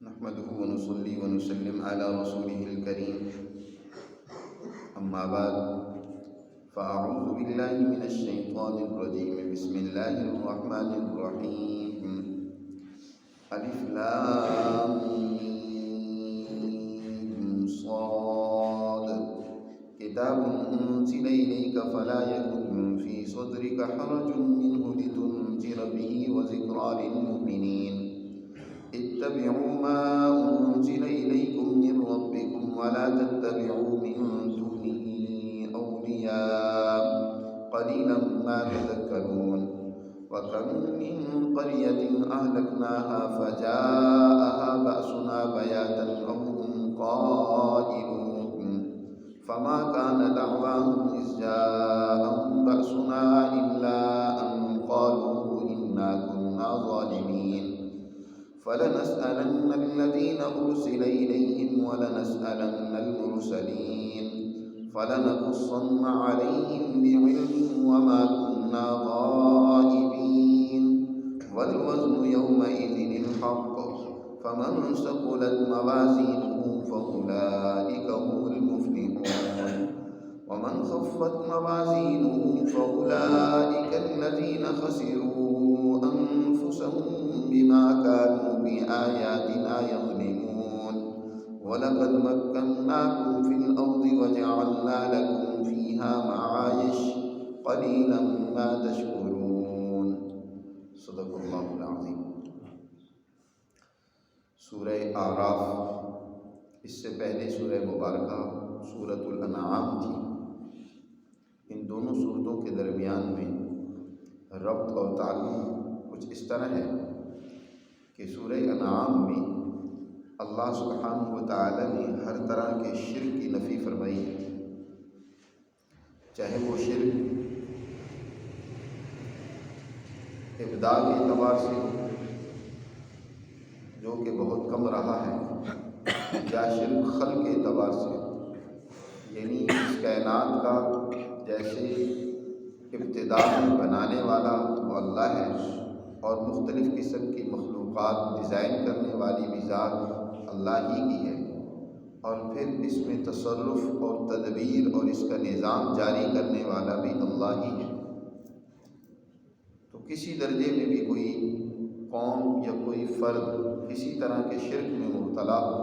नहमदुहु व नुसल्ली व नुसल्लिम अला रसूलिहिल करीम। अम्मा बाद फ़अऊज़ु बिल्लाहि मिनश शैतानिर रजीम। बिस्मिल्लाहिर रहमानिर रहीम। अलिफ लाम मीम साद। किताबुन उन्ज़िला इलैका फला यकुन फ़ी सद्रिका हरजुन मिन्हु लितुनज़िरा बिही व ज़िक्रा लिलमुमिनीन। इत्तबिऊ मा उन्ज़िला इलैकुम मिन रब्बिकुम वला तत्तबिऊ मिन दूनिही औलिया क़लीलन मा तज़क्करून। वकम मिन क़रयतिन अहलकनाहा फ़जाअहा बअसुना बयातन औ हुम क़ाइलून। फ़मा कान दअवाहुम इज़ जाअहुम बअसुना इल्ला अन क़ालू इन्ना कुन्ना ज़ालिमीन। फ़लनस्अलन्न अल्लज़ीना उर्सिला इलैहिम वलनस्अलन्न अल-मुरसलीन। फ़लनक़ुस्सन्न अलैहिम बिइल्मिन वमा कुन्ना ग़ाइबीन। वल-वज़्नु यौमइज़िनिल हक़्क़। फ़मन सक़ुलत मवाज़ीनुहु फ़उलाइका हुमुल मुफ़्लिहून। वमन ख़फ़्फ़त मवाज़ीनुहु फ़उलाइका अल्लज़ीना ख़सिरू अन्फ़ुसहुम बिमा कानू बिआयातिना यज़्लिमून। वलक़द मक्कन्नाकुम फ़िल अर्दि वजअलना लकुम फ़ीहा मआयिश क़लीलन मा तशकुरून। सदक़ल्लाहुल अज़ीम। सूरह आराफ, इससे पहले सूरह मुबारका सूरतुल अनआम थी। इन दोनों सूरतों के दरमियान में रब्त और ताल्लुक़ कुछ इस तरह है कि सूरह अनआम में अल्लाह सुब्हानहु व तआला ने हर तरह के शिर्क की नफ़ी फरमाई है, चाहे वो शिर्क इब्दा के एतबार से हो जो कि बहुत कम रहा है, या शिर्क खल्क़ के एतबार से, यानी इस कायनात का जैसे इब्तिदा में बनाने वाला वो अल्लाह है और मुख्तलिफ़ किस्म की मखलूक़ात डिज़ाइन करने वाली भी ज़ात अल्लाह ही की है, और फिर इसमें तसर्रुफ़ और तदबीर और इसका निज़ाम जारी करने वाला भी अल्लाह ही है। तो किसी दर्जे में भी कोई कौम या कोई फ़र्द किसी तरह के शिर्क में मुब्तला हो